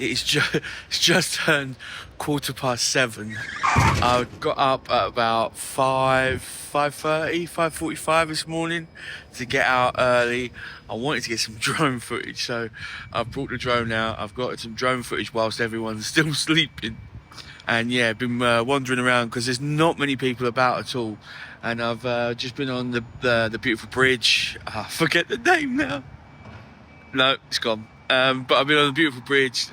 It's just turned 7:15. I got up at about 5:45 this morning to get out early. I wanted to get some drone footage, so I've brought the drone out. I've got some drone footage whilst everyone's still sleeping. And yeah, been wandering around because there's not many people about at all. And I've just been on the beautiful bridge. I forget the name now. No, it's gone. But I've been on the beautiful bridge,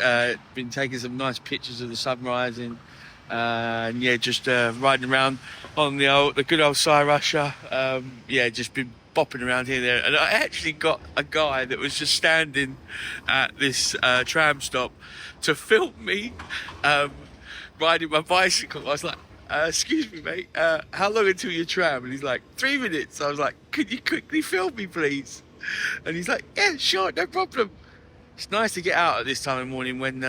been taking some nice pictures of the sun rising, and yeah, just riding around on the good old Russia. Yeah, just been bopping around here and there. And I actually got a guy that was just standing at this tram stop to film me riding my bicycle. I was like, excuse me, mate, how long until your tram? And he's like, 3 minutes. I was like, could you quickly film me, please? And he's like, yeah, sure, no problem. It's nice to get out at this time of the morning when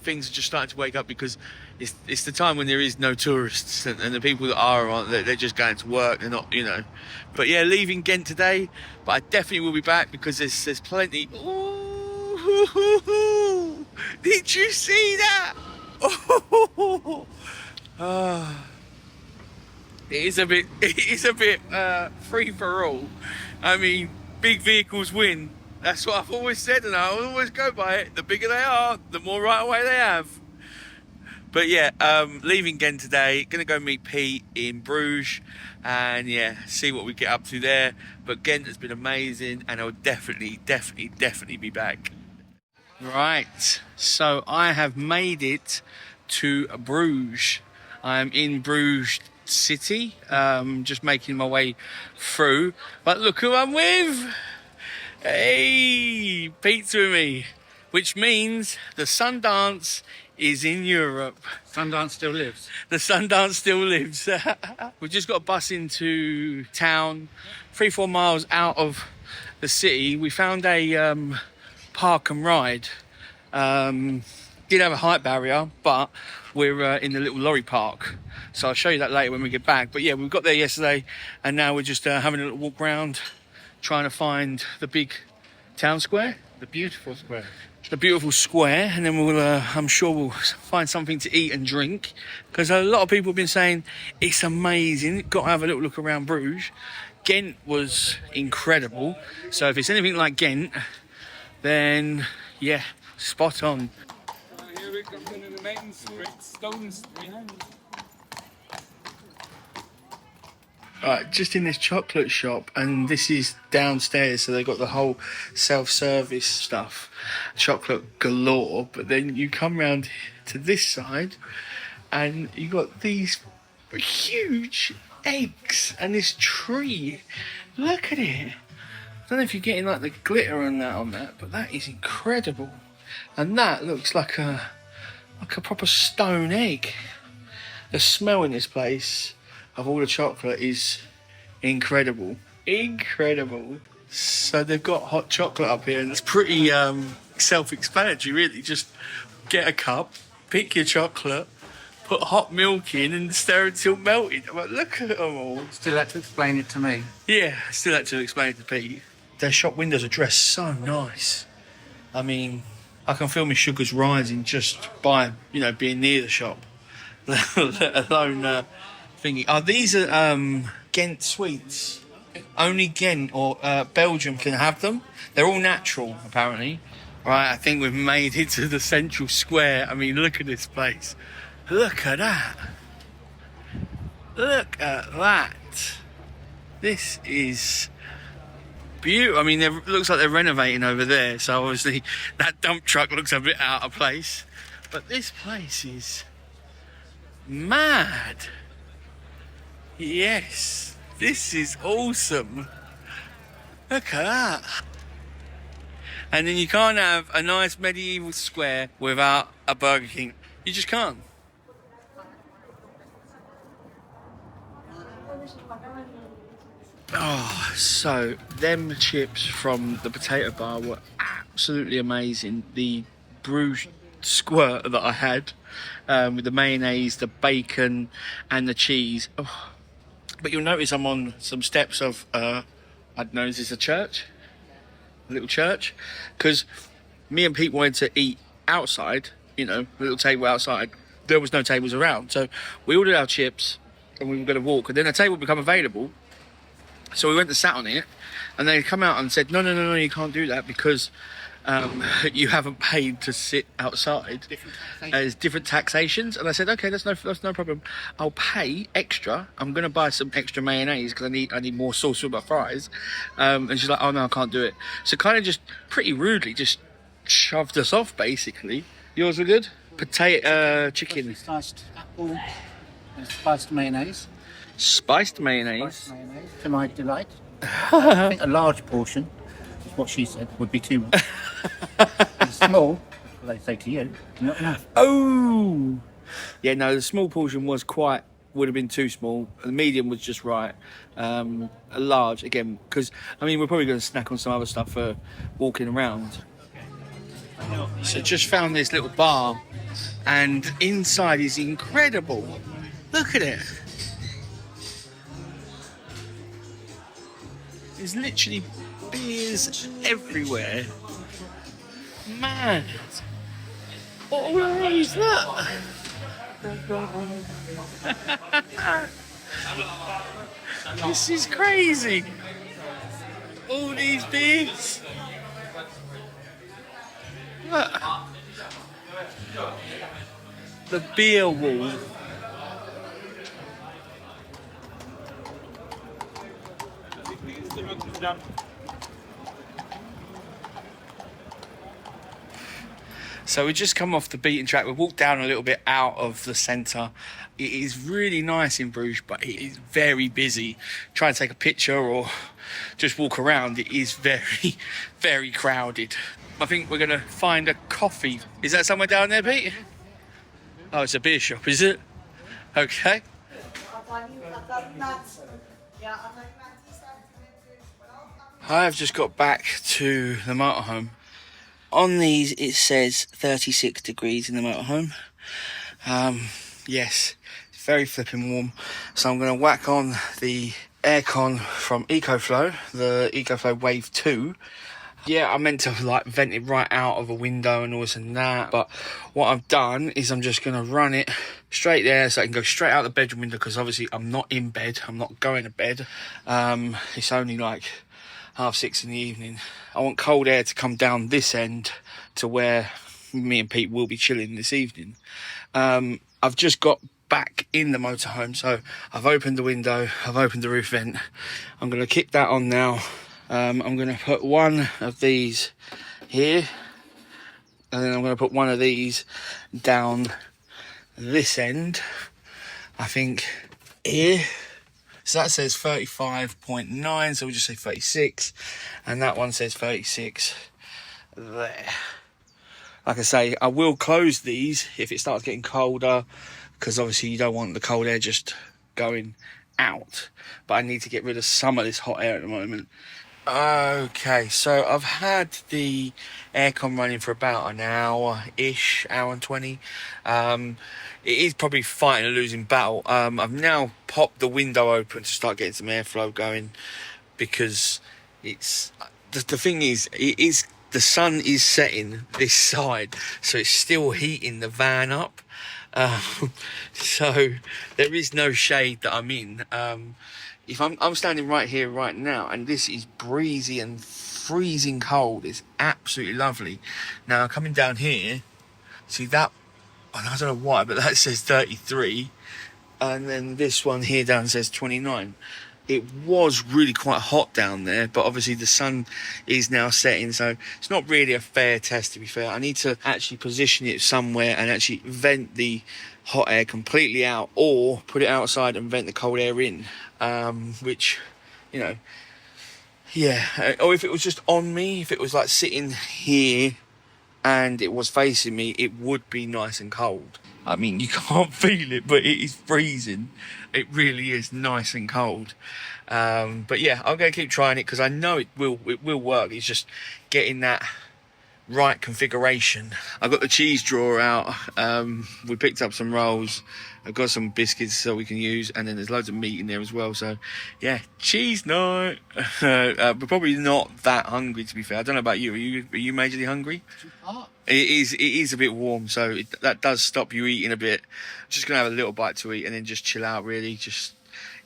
things are just starting to wake up, because it's the time when there is no tourists, and the people that aren't, they're just going to work. They're not, you know. But yeah, leaving Ghent today, but I definitely will be back because there's plenty. Ooh, did you see that? It is a bit free for all. I mean, big vehicles win. That's what I've always said, and I always go by it. The bigger they are, the more right away they have. But yeah, leaving Ghent today, gonna go meet Pete in Bruges, and yeah, see what we get up to there. But Ghent has been amazing, and I'll definitely be back. Right, so I have made it to Bruges. I'm in Bruges city, just making my way through. But look who I'm with. Hey, Pete's with me, which means the Sundance is in Europe. Sundance still lives. The Sundance still lives. We've just got a bus into town, 3-4 miles out of the city. We found a park and ride. Did have a height barrier, but we're in the little lorry park. So I'll show you that later when we get back. But yeah, we got there yesterday, and now we're just having a little walk around, trying to find the big town square. The beautiful square. The beautiful square, and then I'm sure we'll find something to eat and drink, because a lot of people have been saying it's amazing. Got to have a little look around Bruges. Ghent was incredible. So if it's anything like Ghent, then yeah, spot on. Here we come into the main street, Stone Street. Right, just in this chocolate shop, and this is downstairs, so they've got the whole self-service stuff, chocolate galore. But then you come round to this side, and you got these huge eggs and this tree. Look at it. I don't know if you're getting like the glitter on that, but that is incredible. And that looks like a proper stone egg. The smell in this place of all the chocolate is incredible. So they've got hot chocolate up here, and it's pretty self-explanatory, really. Just get a cup, pick your chocolate, put hot milk in, and stir until melted. I'm like, look at them all. Still had to explain it to me. Yeah, I still had to explain it to Pete. Their shop windows are dressed so nice. I mean, I can feel my sugars rising just by, being near the shop, let alone thinking. Oh, these are Ghent sweets. Only Ghent or Belgium can have them. They're all natural, apparently. Right, I think we've made it to the central square. I mean, look at this place. Look at that. Look at that. This is beautiful. I mean, it looks like they're renovating over there, so obviously that dump truck looks a bit out of place. But this place is mad. Yes, this is awesome. Look at that. And then you can't have a nice medieval square without a Burger King. You just can't. Oh, so them chips from the potato bar were absolutely amazing. The Bruges squirt that I had with the mayonnaise, the bacon and the cheese. Oh. But you'll notice I'm on some steps of, I don't know, is this a church? A little church? Because me and Pete wanted to eat outside, you know, a little table outside. There was no tables around, so we ordered our chips and we were going to walk, and then a table became available. So we went and sat on it, and they come out and said, no, you can't do that because you haven't paid to sit outside. There's different taxations. And I said, okay, that's no problem. I'll pay extra. I'm going to buy some extra mayonnaise because I need more sauce with my fries. And she's like, oh no, I can't do it. So kind of just pretty rudely just shoved us off, basically. Yours were good? Potato, chicken. Sliced apple and spiced mayonnaise. Spiced mayonnaise. Spiced mayonnaise, to my delight. I think a large portion, is what she said, would be too much. Small, what they say to you, not enough. Oh! Yeah, no, the small portion would have been too small. The medium was just right. A large, again, because, I mean, we're probably going to snack on some other stuff for walking around. So just found this little bar, and inside is incredible. Look at it. There's literally beers everywhere. Man, what is that? This is crazy. All these beers. Look. The beer wall. So we just come off the beaten track. We walked down a little bit out of the centre. It is really nice in Bruges, but it is very busy. Try and take a picture or just walk around. It is very, very crowded. I think we're going to find a coffee. Is that somewhere down there, Pete? Oh, it's a beer shop, is it? Okay. I've just got back to the motorhome. On these, it says 36 degrees in the motorhome. Yes, it's very flipping warm. So I'm going to whack on the Aircon from EcoFlow, the EcoFlow Wave 2. Yeah, I meant to like vent it right out of a window and all this and that. But what I've done is I'm just going to run it straight there so I can go straight out the bedroom window, because obviously I'm not in bed. I'm not going to bed. It's only like 6:30 in the evening. I want cold air to come down this end to where me and Pete will be chilling this evening. I've just got back in the motorhome, so I've opened the window, I've opened the roof vent. I'm going to kick that on now. I'm going to put one of these here, and then I'm going to put one of these down this end, I think here. So that says 35.9, so we'll just say 36, and that one says 36 there. Like I say, I will close these if it starts getting colder, because obviously you don't want the cold air just going out, but I need to get rid of some of this hot air at the moment. Okay, so I've had the aircon running for about an hour-ish, hour and 20. It is probably fighting a losing battle. I've now popped the window open to start getting some airflow going, because it's the thing is, the sun is setting this side, so it's still heating the van up. So there is no shade that I'm in. If I'm standing right here right now, and this is breezy and freezing cold. It's absolutely lovely. Now coming down here, see that, I don't know why, but that says 33, and then this one here down says 29. It was really quite hot down there, but obviously the sun is now setting, so it's not really a fair test, to be fair. I need to actually position it somewhere and actually vent the hot air completely out, or put it outside and vent the cold air in, which, you know, yeah. Or if it was just on me, if it was like sitting here and it was facing me, it would be nice and cold. I mean, you can't feel it, but it is freezing. It really is nice and cold. But yeah, I'm going to keep trying it, because I know it will work. It's just getting that right configuration. I got the cheese drawer out. We picked up some rolls. I've got some biscuits so we can use, and then there's loads of meat in there as well. So yeah, cheese night. We're probably not that hungry, to be fair. I don't know about you. Are you majorly hungry? It is a bit warm, so that does stop you eating a bit. Just gonna have a little bite to eat and then just chill out, really.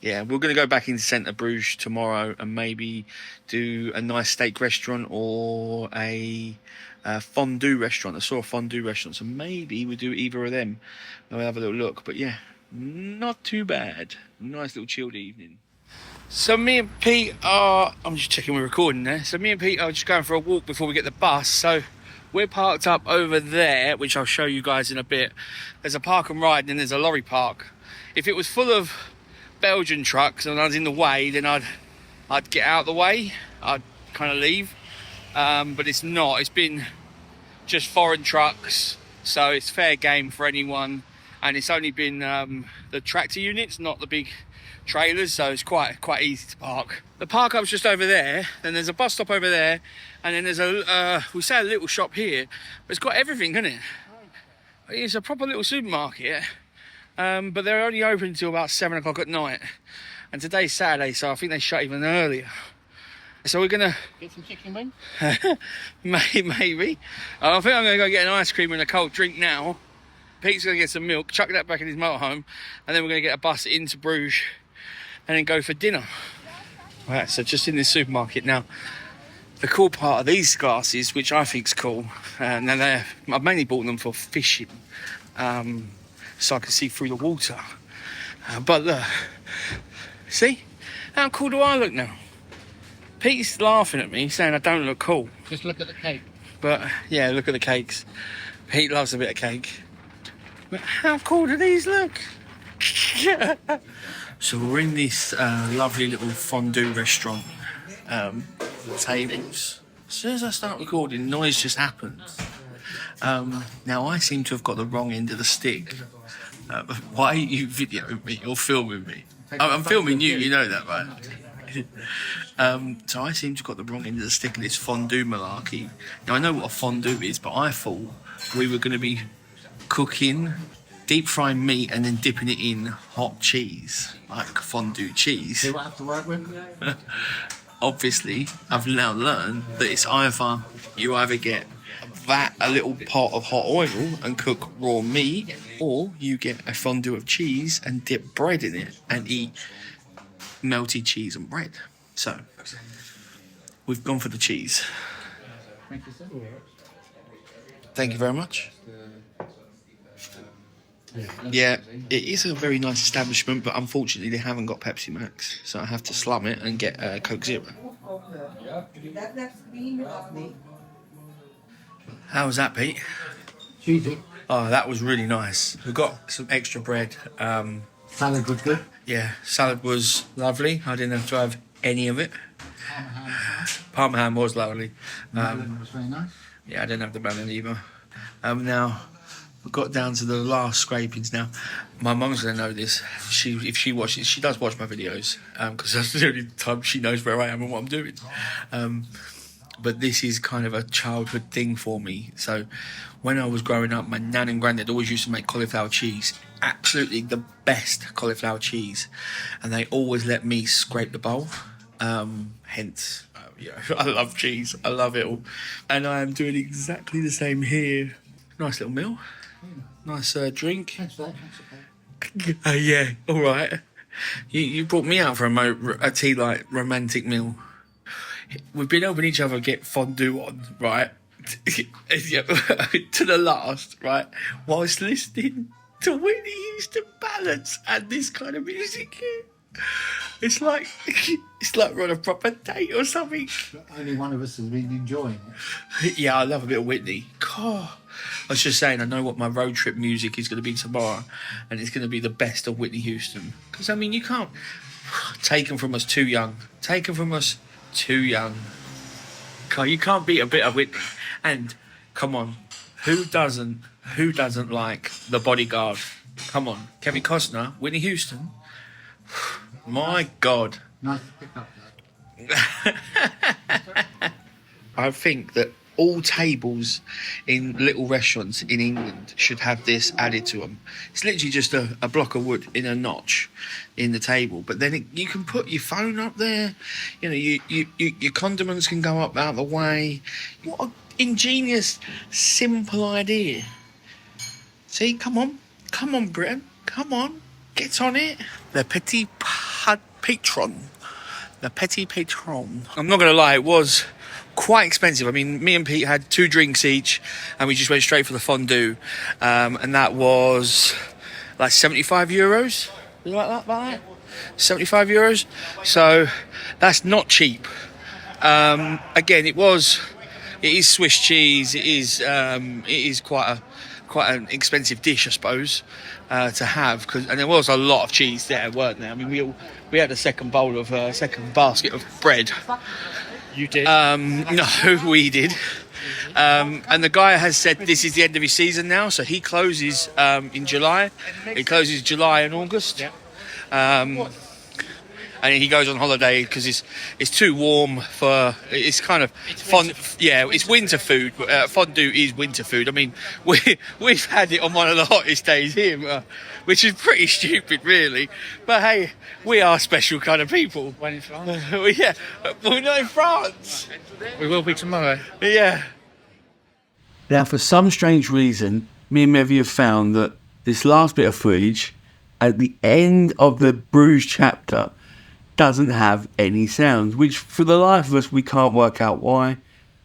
Yeah, we're going to go back into centre Bruges tomorrow and maybe do a nice steak restaurant or a fondue restaurant. I saw a fondue restaurant, so maybe we do either of them. We'll have a little look. But yeah, not too bad. Nice little chilled evening. So me and Pete are... I'm just checking we're recording there. So me and Pete are just going for a walk before we get the bus. So we're parked up over there, which I'll show you guys in a bit. There's a park and ride and then there's a lorry park. If it was full of Belgian trucks and I was in the way, then I'd get out of the way. I'd kind of leave, but it's not. It's been just foreign trucks, so it's fair game for anyone. And it's only been the tractor units, not the big trailers, so it's quite easy to park. The park up's just over there. Then there's a bus stop over there, and then there's a we say a little shop here, but it's got everything, isn't it? It's a proper little supermarket. But they're only open until about 7 o'clock at night. And today's Saturday, so I think they shut even earlier. So we're going to... Get some chicken wing? Maybe. I think I'm going to go get an ice cream and a cold drink now. Pete's going to get some milk, chuck that back in his motorhome, and then we're going to get a bus into Bruges and then go for dinner. Right, so just in this supermarket now. The cool part of these glasses, which I think's cool, now I've mainly bought them for fishing. So I can see through the water. But look, see? How cool do I look now? Pete's laughing at me, saying I don't look cool. Just look at the cake. But, yeah, look at the cakes. Pete loves a bit of cake. But how cool do these look? So we're in this lovely little fondue restaurant. Tables. As soon as I start recording, noise just happens. Now, I seem to have got the wrong end of the stick. Why are you videoing me or filming me? I'm filming you, you know that, right? So I seem to have got the wrong end of the stick in this fondue malarkey. Now, I know what a fondue is, but I thought we were going to be cooking, deep frying meat and then dipping it in hot cheese, like fondue cheese. See what I have to work with? Obviously, I've now learned that it's you either get a little pot of hot oil and cook raw meat, or you get a fondue of cheese and dip bread in it and eat melted cheese and bread. So we've gone for the cheese. Thank you, sir. Thank you very much. Yeah, it is a very nice establishment, but unfortunately they haven't got Pepsi Max, so I have to slum it and get Coke Zero. How was that, Pete? Cheesy. Oh, that was really nice. We got some extra bread. Salad was good. Yeah, salad was lovely. I didn't have to have any of it. Parma ham was lovely. Melon was very nice. Yeah, I didn't have the melon either. Now, we got down to the last scrapings now. My mum's going to know this. If she watches, she does watch my videos, because that's the only time she knows where I am and what I'm doing. But this is kind of a childhood thing for me. So when I was growing up, my nan and granddad always used to make cauliflower cheese. Absolutely the best cauliflower cheese. And they always let me scrape the bowl. Hence, I love cheese. I love it all. And I am doing exactly the same here. Nice little meal. Nice drink. Thanks for that. Yeah, all right. You brought me out for a tea light romantic meal. We've been helping each other get fondue on, right? To the last, right? Whilst listening to Whitney Houston ballads and this kind of music here. It's like we're on a proper date or something. Only one of us has been enjoying it. Yeah, I love a bit of Whitney. God. I was just saying, I know what my road trip music is going to be tomorrow, and it's going to be the best of Whitney Houston. Because, I mean, you can't... Taken from us too young. Taken from us too young. God, you can't beat a bit of Whitney. And, come on, who doesn't like The Bodyguard? Come on, Kevin Costner, Whitney Houston. My God. Nice to pick up that. I think that all tables in little restaurants in England should have this added to them. It's literally just a block of wood in a notch in the table, but then you can put your phone up there. You know, your condiments can go up out of the way. What an ingenious, simple idea. See, come on, Britain, come on, get on it. The petit patron. The petit patron. I'm not going to lie, it was quite expensive. I mean, me and Pete had 2 drinks each, and we just went straight for the fondue, and that was like 75 euros. You like that, about that? 75 euros. So that's not cheap. Again, it is Swiss cheese. It is quite an expensive dish, I suppose, to have. And there was a lot of cheese there, weren't there? I mean, we had a second basket of bread. You did. No, we did. And the guy has said this is the end of his season now, so he closes in July. He closes July and August. Yeah. And he goes on holiday because it's too warm for. It's kind of it's winter food. Fondue is winter food. I mean, we've had it on one of the hottest days here, which is pretty stupid, really. But hey, we are special kind of people. When in France? Yeah, we're not in France. We will be tomorrow. Yeah. Now, for some strange reason, me and Mevy have found that this last bit of footage at the end of the Bruges chapter doesn't have any sounds, which for the life of us we can't work out why.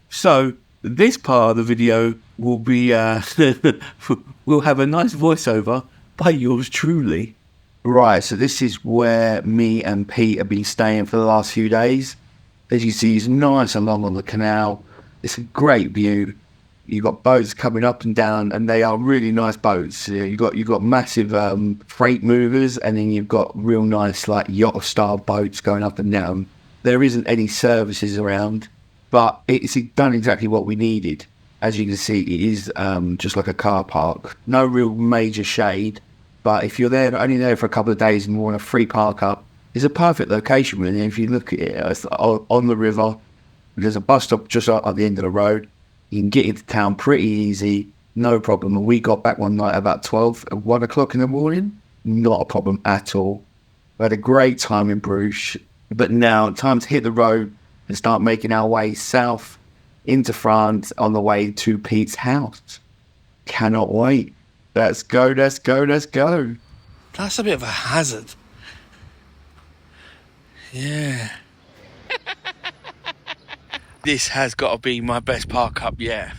So this part of the video will be we'll have a nice voiceover by yours truly. Right, so this is where me and Pete have been staying for the last few days. As you see, it's nice along on the canal. It's a great view. You've got boats coming up and down, and they are really nice boats. You've got massive freight movers, and then you've got real nice like yacht-style boats going up and down. There isn't any services around, but it's done exactly what we needed. As you can see, it is just like a car park. No real major shade, but if you're only there for a couple of days and you want a free park up, it's a perfect location, really. If you look at it, it's on the river. There's a bus stop just at the end of the road. You can get into town pretty easy, no problem. And we got back one night about 1 o'clock in the morning. Not a problem at all. We had a great time in Bruges. But now, time to hit the road and start making our way south into France on the way to Pete's house. Cannot wait. Let's go, let's go, let's go. That's a bit of a hazard. Yeah. This has got to be my best park up yet.